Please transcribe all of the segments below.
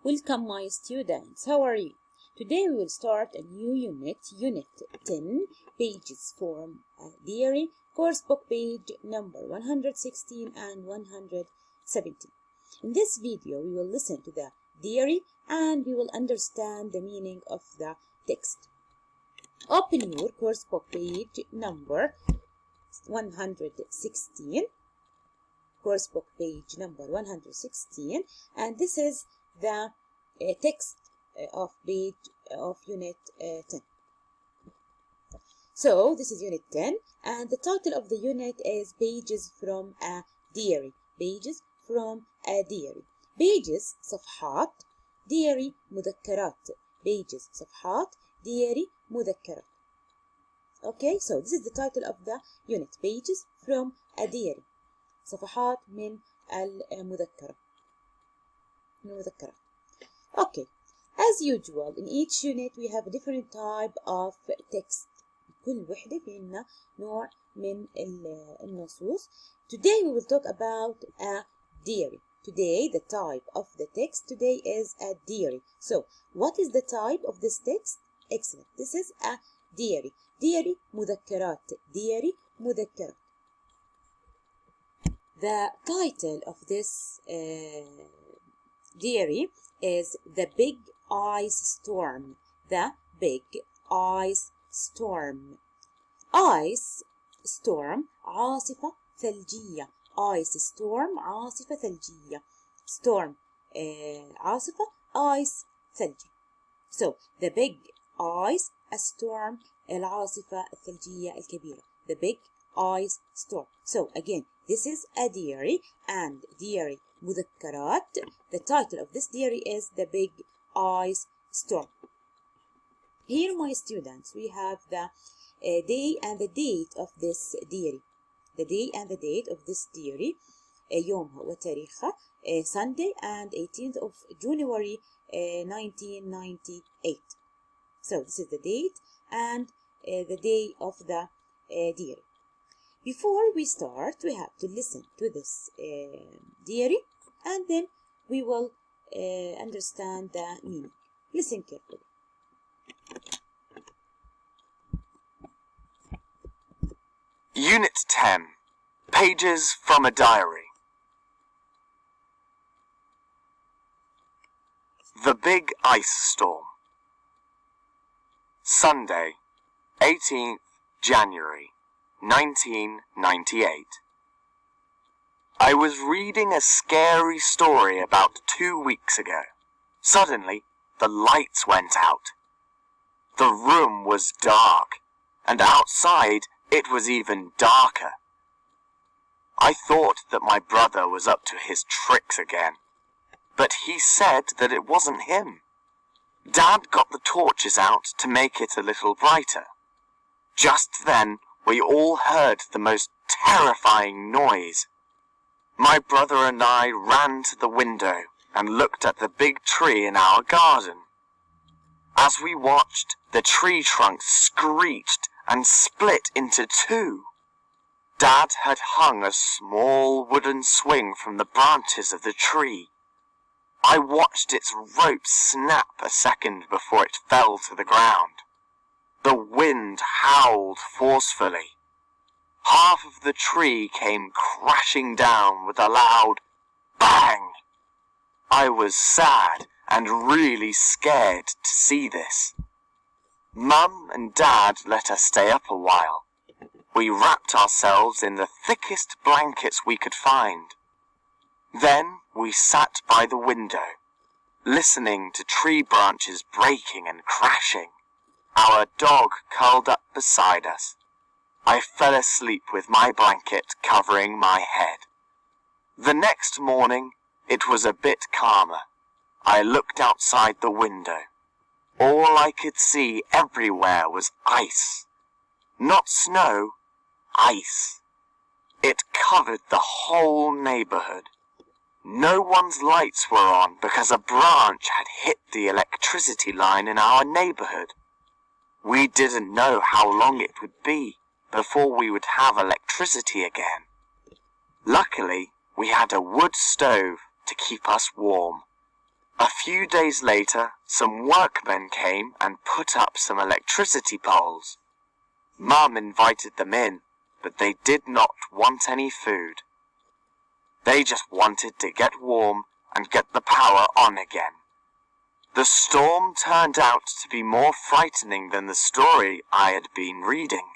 Welcome my students, how are you? Today we will start a new unit, Unit 10, pages from Diary, course book page number 116 and 117. In this video we will listen to the diary and we will understand the meaning of the text. Open your course book page number 116, course book page number 116, and this is the text of page of unit 10. So this is unit 10 and the title of the unit is Pages from a Diary. Pages from a Diary. Pages صفحات diary مذكرات. Pages صفحات diary مذكرات. Okay, so this is the title of the unit, Pages from a Diary. صفحات من المذكرة. Okay, as usual in each unit we have a different type of text. كل وحدة فينا نوع من النصوص. Today we will talk about a diary. Today the type of the text today is a diary. So what is the type of this text? Excellent. This is a diary. Diary مذكرات. Diary مذكرات. The title of this diary is The Big Ice Storm. The Big Ice Storm. Ice storm عاصفة ثلجية. Ice storm عاصفة ثلجية. Storm عاصفة. Ice ثلجي. So the big ice a storm العاصفة الثلجية الكبيرة. The big ice storm. So again this is a diary and diary مذكرات. The title of this diary is The Big Ice Storm. Here my students we have the day and the date of this diary. The day and the date of this diary. يومها وتاريخها Sunday and 18th of January 1998. So this is the date and the day of the diary. Before we start, we have to listen to this diary and then we will understand the meaning. Listen carefully. Unit 10, Pages from a Diary. The Big Ice Storm. Sunday, 18th January 1998. I was reading a scary story about 2 weeks ago. Suddenly, the lights went out. The room was dark, and outside it was even darker. I thought that my brother was up to his tricks again, but he said that it wasn't him. Dad got the torches out to make it a little brighter. Just then, we all heard the most terrifying noise. My brother and I ran to the window and looked at the big tree in our garden. As we watched, the tree trunk screeched and split into two. Dad had hung a small wooden swing from the branches of the tree. I watched its rope snap a second before it fell to the ground. The wind howled forcefully. Half of the tree came crashing down with a loud bang. I was sad and really scared to see this. Mum and Dad let us stay up a while. We wrapped ourselves in the thickest blankets we could find. Then we sat by the window, listening to tree branches breaking and crashing. Our dog curled up beside us. I fell asleep with my blanket covering my head. The next morning, it was a bit calmer. I looked outside the window. All I could see everywhere was ice. Not snow, ice. It covered the whole neighborhood. No one's lights were on because a branch had hit the electricity line in our neighborhood. We didn't know how long it would be before we would have electricity again. Luckily, we had a wood stove to keep us warm. A few days later, some workmen came and put up some electricity poles. Mum invited them in, but they did not want any food. They just wanted to get warm and get the power on again. The storm turned out to be more frightening than the story I had been reading.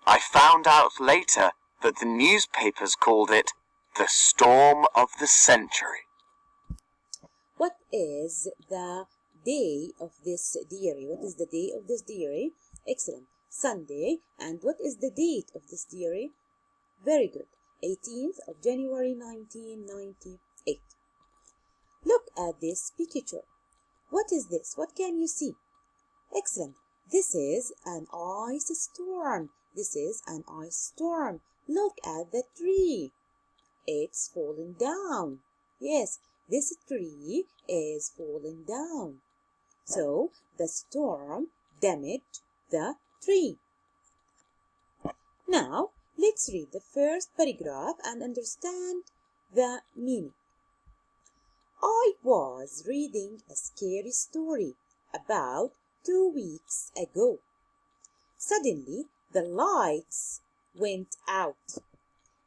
I found out later that the newspapers called it the storm of the century. What is the day of this diary? What is the day of this diary? Excellent. Sunday. And what is the date of this diary? Very good. 18th of January 1998. Look at this picture. What is this? What can you see? Excellent. This is an ice storm. This is an ice storm. Look at the tree. It's falling down. Yes, this tree is falling down. So the storm damaged the tree. Now let's read the first paragraph and understand the meaning. I was reading a scary story about 2 weeks ago. Suddenly, the lights went out.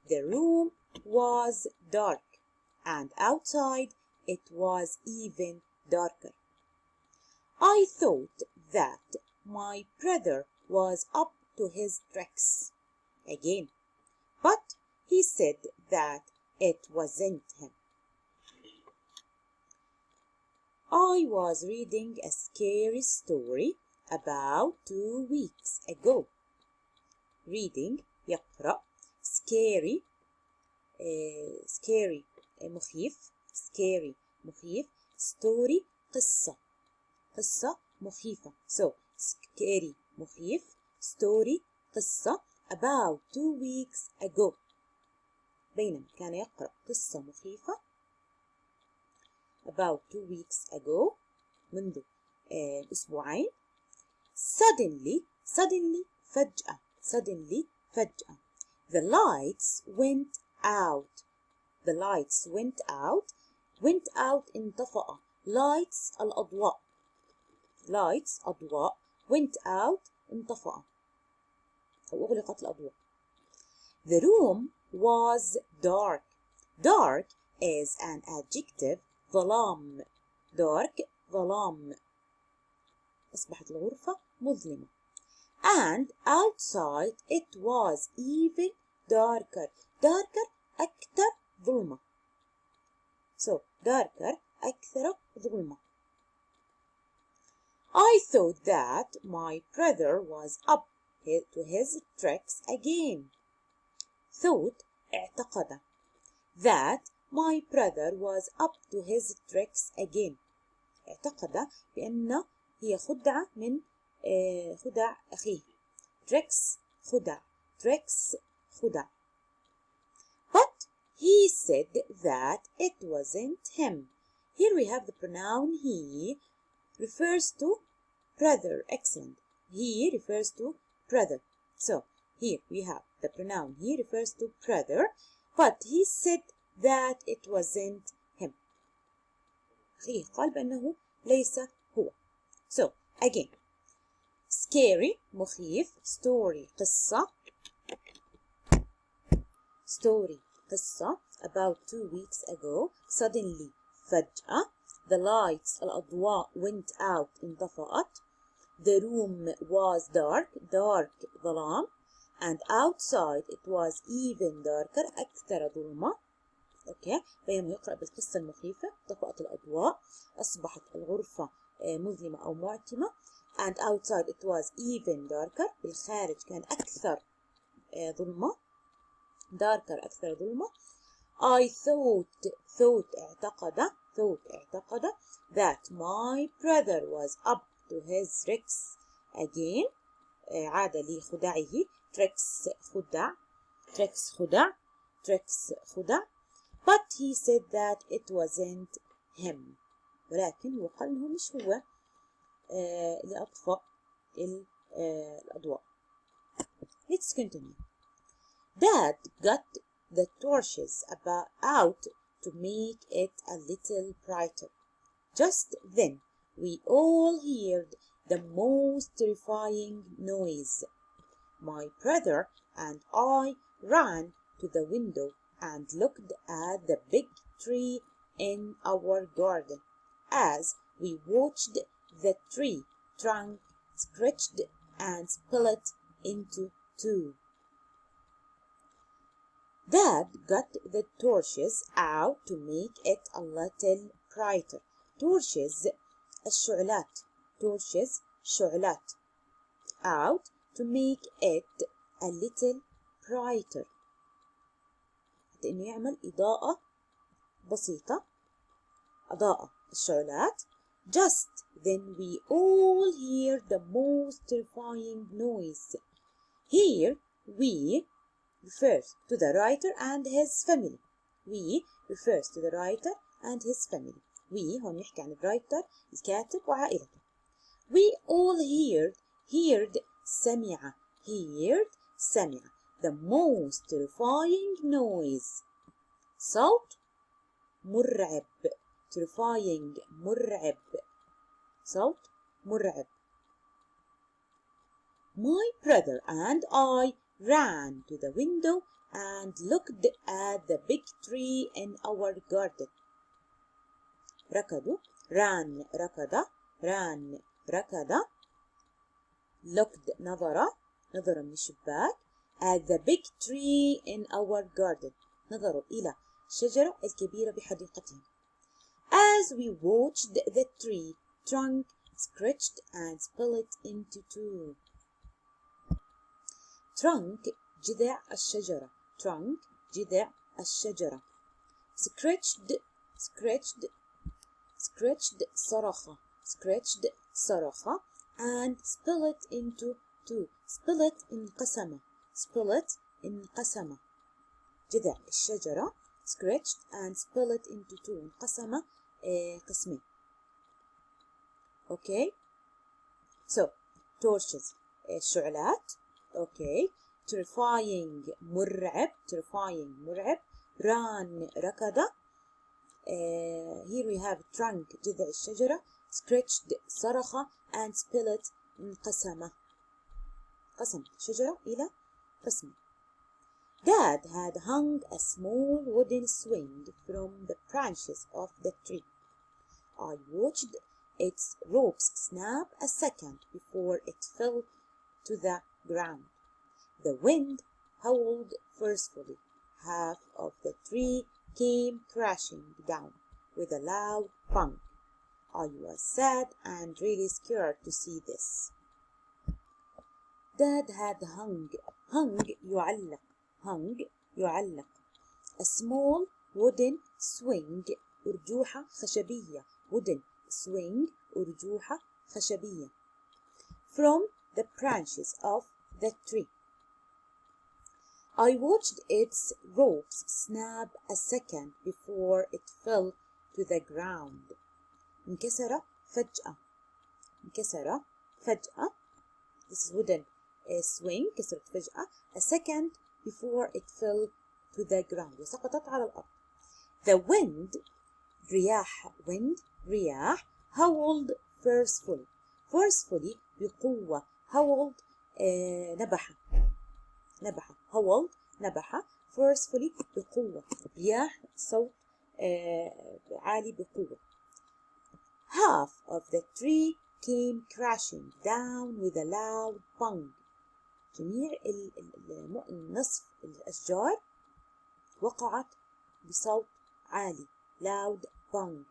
The room was dark, and outside it was even darker. I thought that my brother was up to his tricks again, but he said that it wasn't him. I was reading a scary story about 2 weeks ago. Reading يقرأ scary scary مخيف scary مخيف story قصة مخيفة. So scary مخيف story قصة about 2 weeks ago. بينما كان يقرأ قصة مخيفة about 2 weeks ago منذ أسبوعين. Suddenly فجأة the lights went out. The lights went out انطفأ. lights الأضواء went out انطفأ أو أغلقت الأضواء. The room was dark. Dark is an adjective. ظلام. dark ظلام. أصبحت الغرفة مظلمة. And outside it was even darker. Darker أكثر ظلمة. So darker أكثر ظلمة. I thought that my brother was up to his tricks again. Thought اعتقد that my brother was up to his tricks again. اعتقد بأن هي خدعة من خدع أخيه. tricks خدع. tricks خدع. But he said that it wasn't him. Here we have the pronoun he refers to brother. Excellent. He refers to brother. So here we have the pronoun he refers to brother, but he said that it wasn't him. أخيه قال بأنه ليس هو. So again, scary مخيف story قصة about 2 weeks ago. Suddenly فجأة the lights الأضواء went out انطفأت. The room was dark ظلام, and outside it was even darker أكثر ظلمة. اوكي بينما يقرأ بالقصة المخيفة طفأت الأضواء أصبحت الغرفة مظلمة أو معتمة. and outside it was even darker. بالخارج كان أكثر ظلمة. darker أكثر ظلمة. I thought اعتقد that my brother was up to his tricks again. عاد لخدعه. tricks خدع. But he said that it wasn't him. ولكن هو قال إنه مش هو اللي أطفأ الأضواء. Let's continue. Dad got the torches out to make it a little brighter. Just then we all heard the most terrifying noise. My brother and I ran to the window and looked at the big tree in our garden. As we watched, the tree trunk scratched and split into two. Dad got the torches out to make it a little brighter. Torches شعلات out to make it a little brighter حتى إنه يعمل إضاءة بسيطة. أضاءة الشعلات. Just then we all hear the most terrifying noise. Here we refers to the writer and his family. We refers to the writer and his family. We هون نحكي عن الرايتر الكاتب وعائلته. We all heard سمع the most terrifying noise. صوت مرعب. terrifying مرعب. صوت مرعب. My brother and I ran to the window and looked at the big tree in our garden. ركضوا ran ركض looked نظر من الشباك at the big tree in our garden. نظروا إلى الشجرة الكبيرة بحديقتهم. As we watched, the tree trunk scratched and split into two. trunk جذع الشجرة. trunk جذع الشجرة. scratched صرخ and split into two. split انقسم. جذع الشجرة scratched and split into two. انقسم قسمين. Okay. So torches الشعلات. Okay. terrifying مرعب. run ركض. Here we have trunk جذع الشجرة. scratched صرخ and split انقسم. قسم الشجرة إلى قسمين. Dad had hung a small wooden swing from the branches of the tree. I watched its ropes snap a second before it fell to the ground. The wind howled forcefully. Half of the tree came crashing down with a loud bang. I was sad and really scared to see this. Dad had hung يعلق a small wooden swing أرجوحة خشبية. wooden swing أرجوحة خشبية from the branches of the tree. I watched its ropes snap a second before it fell to the ground. انكسر فجأة. This is wooden swing. كسرت فجأة. A second before it fell to the ground. وسقطت على الأرض. The wind رياح howled forcefully بقوة. howled نبح forcefully بقوة. رياح صوت عالي بقوة. Half of the tree came crashing down with a loud bang. جميع نصف الأشجار وقعت بصوت عالي. loud bang.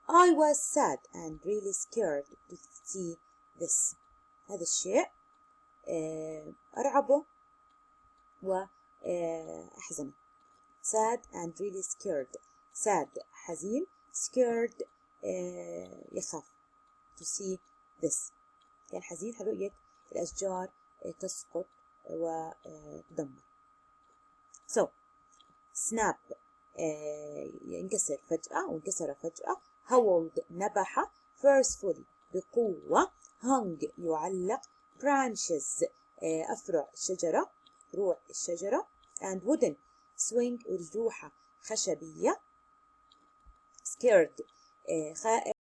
I was sad and really scared to see this. هذا الشيء أرعبه وأحزنه. sad and really scared. sad حزين. scared يخاف. to see this. كان حزين رؤية الأشجار تسقط وتدمر. so snap ينكسر فجأة وانكسر فجأة. howled نبح forcefully بقوة. hung يعلق. branches أفرع الشجرة فروع الشجرة. and wooden swing أرجوحة خشبية. scared خائف.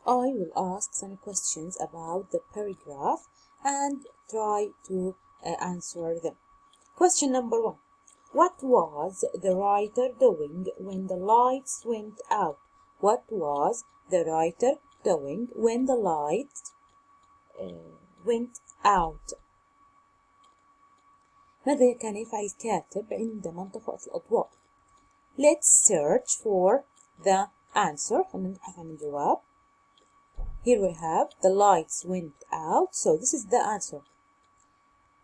I will ask some questions about the paragraph and try to answer them. Question number 1. What was the writer doing when the lights went out? What was the writer doing when the lights went out? ماذا كان يفعل الكاتب عندما انطفأت الأضواء؟ Let's search for the answer. خلينا نبحث عن الجواب. Here we have the lights went out. So this is the answer.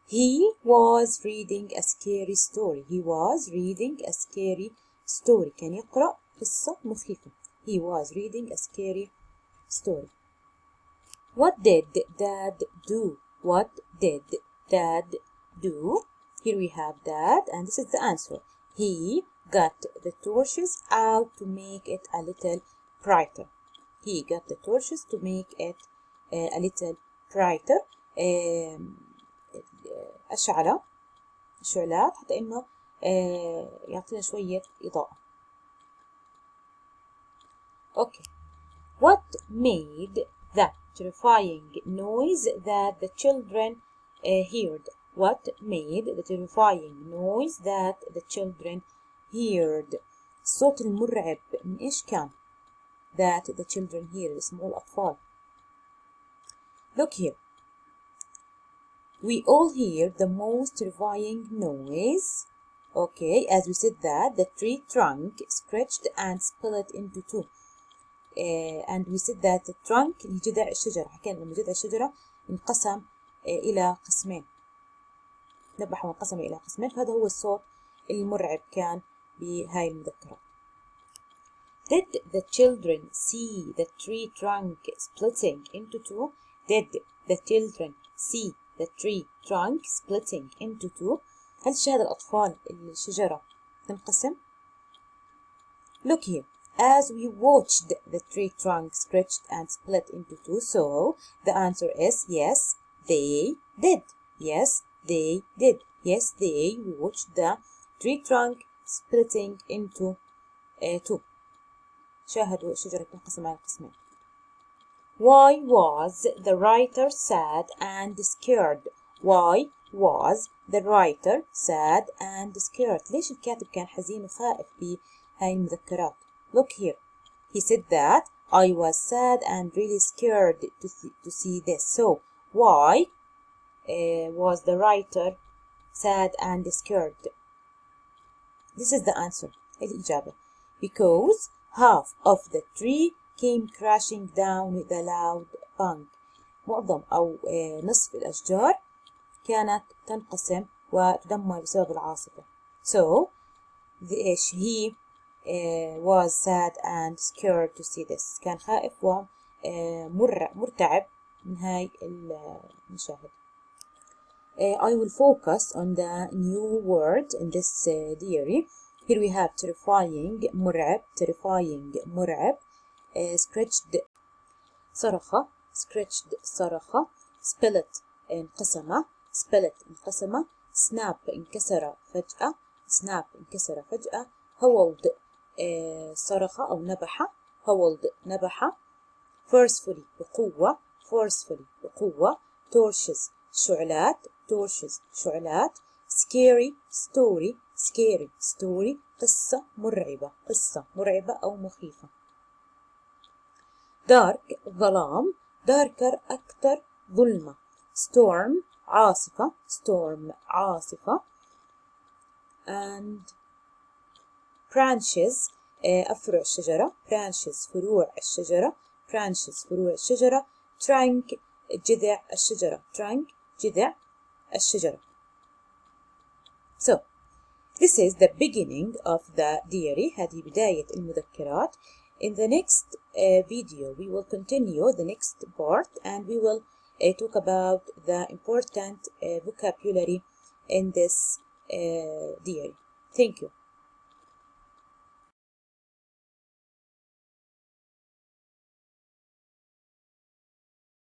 He was reading a scary story. He was reading a scary story. كان يقرأ قصة مخيفة. He was reading a scary story. What did Dad do? What did Dad do? Here we have Dad, and this is the answer. He got the torches out to make it a little brighter. He got the torches to make it a little brighter. أشعل الشعلات حتى إنه يعطينا شوية إضاءة. Okay. What made the terrifying noise that the children heard? What made the terrifying noise that the children heard? الصوت المرعب من إيش كان؟ That the children heard. اسمه الأطفال. Look here. We all hear the most terrifying noise. Okay, as we said that the tree trunk scratched and split into two. And we said that the trunk جذع الشجرة. حكينا لما جذع الشجرة انقسم إلى قسمين. نبح وانقسم إلى قسمين. فهذا هو الصوت المرعب كان بهاي المذكرة. Did the children see the tree trunk splitting into two? Did the children see the tree trunk splitting into two? هل شاهد الأطفال الشجرة تنقسم؟ Look here. As we watched the tree trunk stretched and split into two, so the answer is yes, they did. Yes, they did. Yes, they watched the tree trunk splitting into two. شاهدوا الشجرة تنقسم على قسمين. Why was the writer sad and scared? Why was the writer sad and scared? ليش الكاتب كان حزين وخائف بهاي المذكرات؟ Look here. He said that I was sad and really scared to see this. So, why was the writer sad and scared? This is the answer. الإجابة. Because half of the tree came crashing down with a loud bang. معظم أو نصف الأشجار كانت تنقسم وتدمر بسبب العاصفة. So, he was sad and scared to see this. كان خائف ومرتعب من هاي المشاهد. I will focus on the new word in this diary. Here we have terrifying مرعب. Terrifying مرعب. Scratched صرخة. Scratched صرخة. Split انقسم. Split انقسم. Snap انكسر فجأة. Snap انكسر فجأة. Howled صرخ أو نبح. Howled نبح. Forcefully بقوة. Forcefully بقوة. Torches شعلات. Torches شعلات. Scary story. Scary story قصة مرعبة. قصة مرعبة أو مخيفة. Dark ظلام. Darker أكثر ظلمة. Storm عاصفة. Storm عاصفة. And branches أفرع الشجرة. branches فروع الشجرة. branches فروع الشجرة. trunk جذع الشجرة. trunk جذع الشجرة. So, this is the beginning of the diary. هذه بداية المذكرات. In the next video, we will continue the next part and we will talk about the important vocabulary in this diary. Thank you.